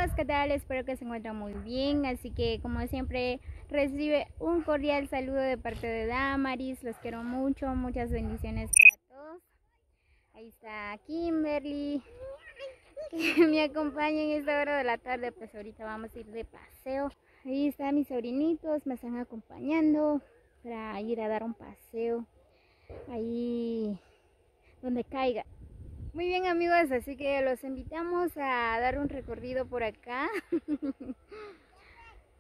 amigos, ¿qué tal? Espero que se encuentren muy bien. Así que como siempre recibe un cordial saludo de parte de Damaris. Los quiero mucho, muchas bendiciones para todos. Ahí está Kimberly, que me acompaña en esta hora de la tarde. Pues ahorita vamos a ir de paseo. Ahí están mis sobrinitos, me están acompañando para ir a dar un paseo ahí donde caiga. Muy bien amigos, así que los invitamos a dar un recorrido por acá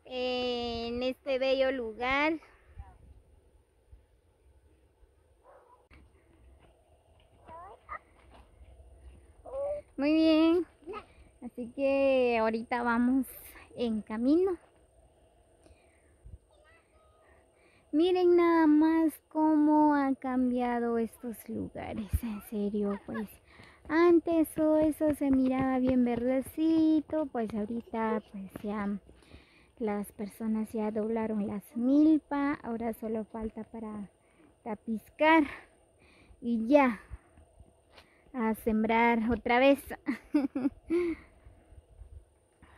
en este bello lugar. Muy bien, así que ahorita vamos en camino. Miren nada más cómo han cambiado estos lugares, en serio, pues antes todo eso se miraba bien verdecito, pues ahorita pues ya las personas ya doblaron las milpas, ahora solo falta para tapizcar y ya a sembrar otra vez.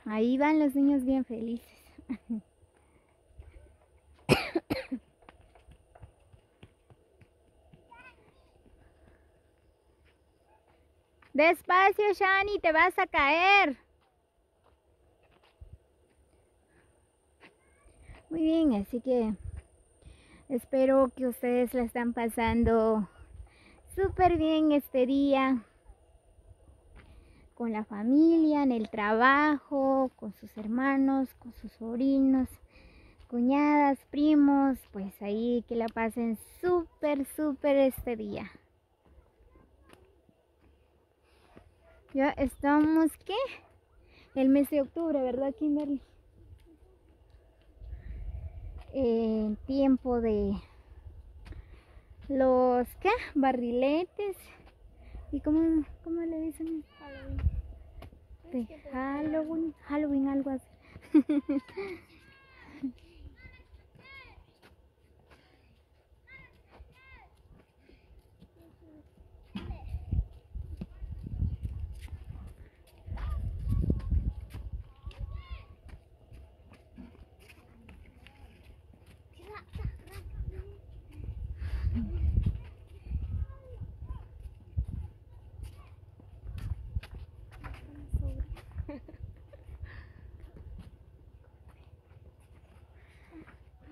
Ahí van los niños bien felices. Despacio, Shani, te vas a caer. Muy bien, así que espero que ustedes la están pasando súper bien este día con la familia, en el trabajo, con sus hermanos, con sus sobrinos, cuñadas, primos, pues ahí que la pasen súper este día. Ya estamos, ¿qué? El mes de octubre, ¿verdad, Kimberly? Tiempo de los, ¿qué? Barriletes. ¿Y cómo le dicen? Halloween. De Halloween, algo así.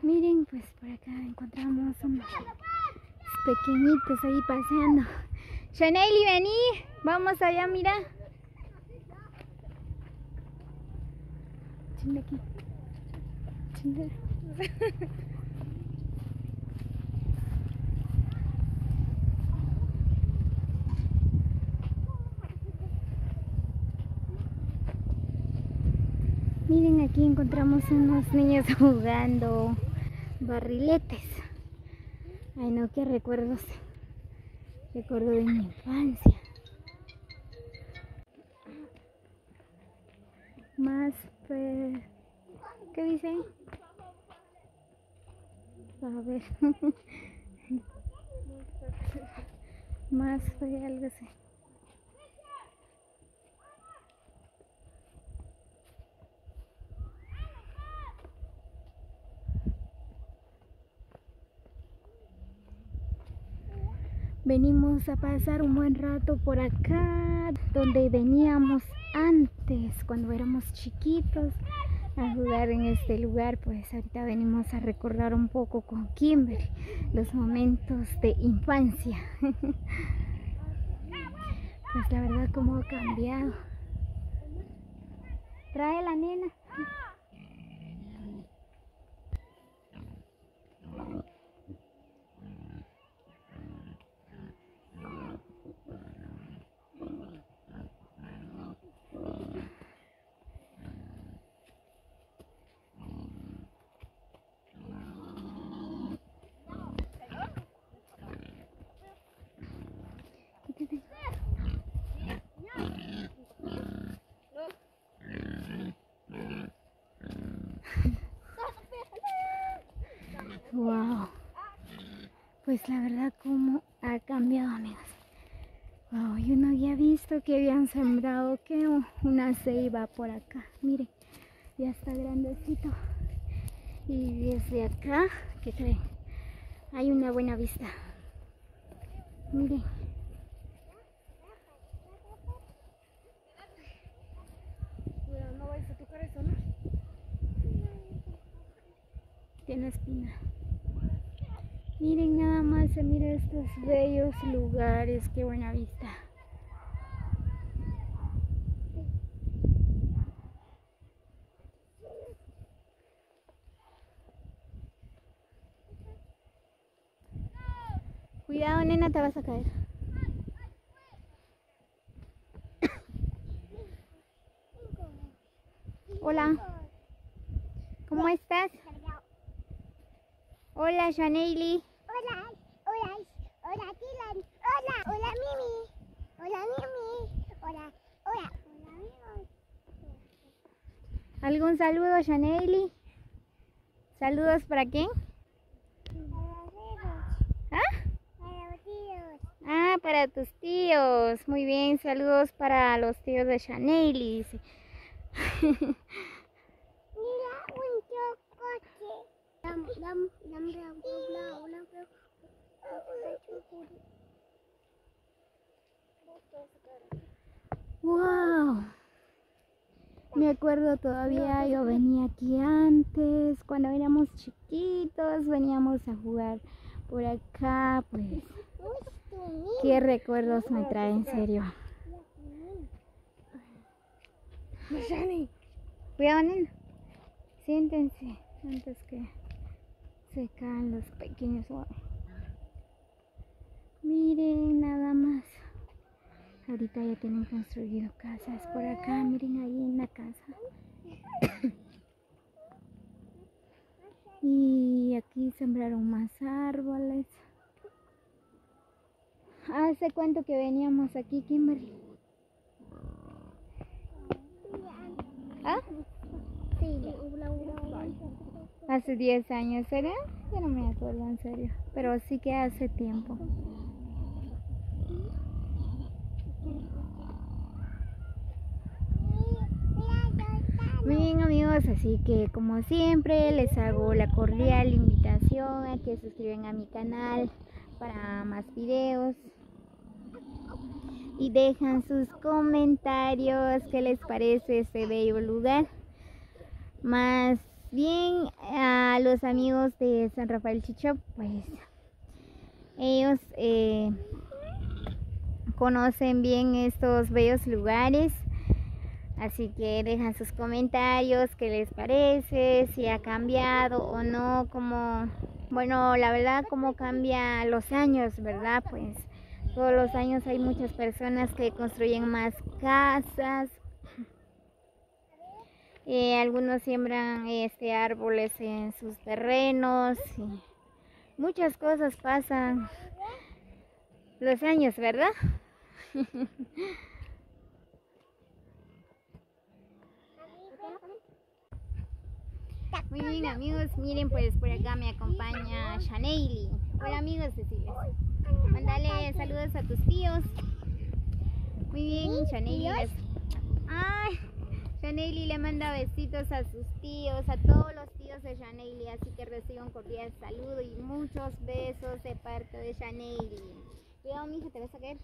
Miren, pues por acá encontramos unos pequeñitos ahí paseando. Chaneli, vení, vamos allá, mira. Chinda aquí. Chinda. Miren, aquí encontramos unos niños jugando barriletes. Ay no, qué recuerdos. Recuerdo de mi infancia. Más ¿qué dice? A ver. Más fue algo así. Venimos a pasar un buen rato por acá, donde veníamos antes, cuando éramos chiquitos, a jugar en este lugar. Pues ahorita venimos a recordar un poco con Kimberly los momentos de infancia. Pues la verdad, cómo ha cambiado. Trae la nena. Wow, pues la verdad cómo ha cambiado, amigos. Wow, Wow, yo no había visto que habían sembrado que una ceiba por acá. Miren, ya está grandecito. Y desde acá, ¿qué creen? Hay una buena vista. Miren. No vais a tocar eso, ¿no? Tiene espina. Miren nada más, se mira estos bellos lugares, qué buena vista. Cuidado, nena, te vas a caer. Hola, ¿cómo estás? Hola, Shaneili. Hola, hola, hola, Dylan. Hola, hola, Mimi. Hola, Mimi. Hola, hola, hola, amigos. ¿Algún saludo, Shaneili? ¿Saludos para quién? ¿Ah? Para los tíos. Ah, para tus tíos. Muy bien, saludos para los tíos de Shaneili. Dice. Mira, un chocote. Wow. Me acuerdo todavía, yo venía aquí antes, cuando éramos chiquitos, veníamos a jugar por acá, pues. Qué recuerdos me trae, en serio. Cuidado, nena. Siéntense antes que se caen los pequeños. Wow. Miren nada más. Ahorita ya tienen construido casas por acá. Miren ahí en la casa. Y aquí sembraron más árboles. ¿Hace cuánto que veníamos aquí, Kimberly? ¿Ah? Sí. Hace 10 años, ¿será? Yo no me acuerdo, en serio. Pero sí que hace tiempo. Muy bien, amigos, así que como siempre les hago la cordial invitación a que se suscriban a mi canal para más videos y dejan sus comentarios qué les parece este bello lugar. Más bien a los amigos de San Rafael Chichop, pues ellos conocen bien estos bellos lugares. Así que dejan sus comentarios, qué les parece, si ha cambiado o no, como, bueno, la verdad, cómo cambia los años, ¿verdad? Pues todos los años hay muchas personas que construyen más casas, algunos siembran árboles en sus terrenos, y muchas cosas pasan los años, ¿verdad? Muy bien, amigos, miren, pues por acá me acompaña Shaneili. Hola, amigos, decirles. Mándale saludos a tus tíos. Muy bien, Shaneili. Ay, Shaneili le manda besitos a sus tíos, a todos los tíos de Shaneili, así que reciban un cordial saludo y muchos besos de parte de Shaneili. Cuidado, mija, te vas a caer.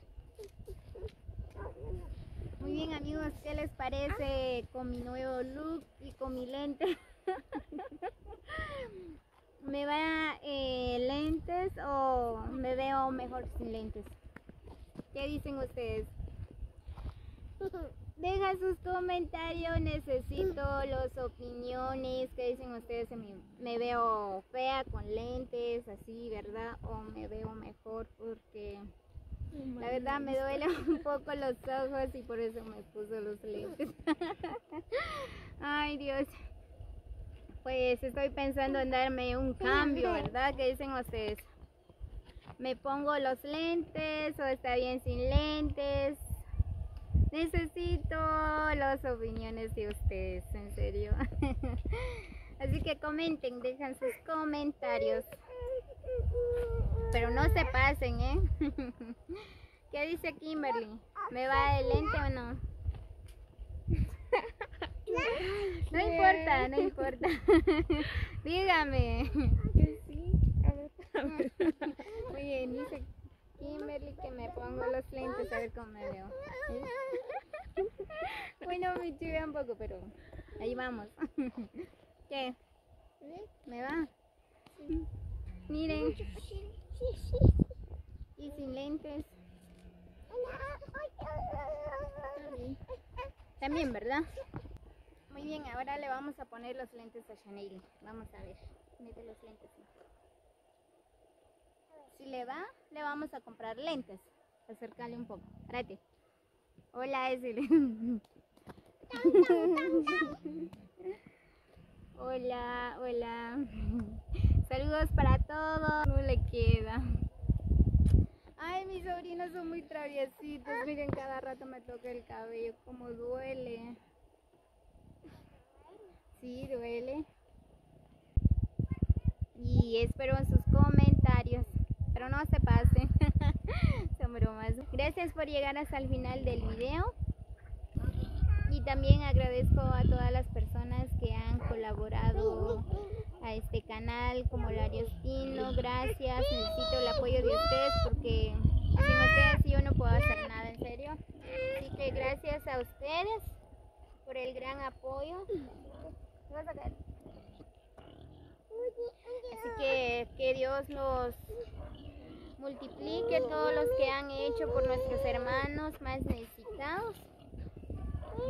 Muy bien, amigos, ¿qué les parece con mi nuevo look y con mi lente? ¿Me va lentes o me veo mejor sin lentes? ¿Qué dicen ustedes? Deja sus comentarios, necesito las opiniones. ¿Qué dicen ustedes? ¿Me veo fea con lentes así, verdad? ¿O me veo mejor? Porque la verdad me duelen un poco los ojos y por eso me puse los lentes. Ay, Dios. Pues estoy pensando en darme un cambio, ¿verdad? ¿Qué dicen ustedes? ¿Me pongo los lentes o está bien sin lentes? Necesito las opiniones de ustedes, en serio. Así que comenten, dejan sus comentarios. Pero no se pasen, ¿eh? ¿Qué dice Kimberly? ¿Me va de lente o no? No importa, no importa. Dígame. Que sí. A ver. Muy bien, dice Kimberly que me pongo los lentes a ver cómo me veo. Bueno, me chivea un poco, pero ahí vamos. ¿Qué? ¿Me va? Miren. Y sin lentes. También, ¿verdad? Muy bien, ahora le vamos a poner los lentes a Chanel. Vamos a ver. Mete los lentes. Si le va, le vamos a comprar lentes. Acércale un poco. Tráete. Hola, decirle. Hola, hola. Saludos para todos. No le queda. Ay, mis sobrinos son muy traviesitos. Miren, cada rato me toca el cabello. Como duele. Sí, duele. Y espero sus comentarios. Pero no se pasen. Son bromas. Gracias por llegar hasta el final del video. Y también agradezco a todas las personas que han colaborado a este canal, como Lariostino. Gracias, necesito el apoyo de ustedes porque sin ustedes yo no puedo hacer nada, en serio. Así que gracias a ustedes por el gran apoyo. ¿Qué vas a hacer? Así que Dios los multiplique, todos los que han hecho por nuestros hermanos más necesitados.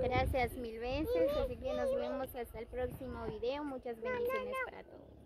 Gracias mil veces, así que nos vemos hasta el próximo video. Muchas bendiciones para todos.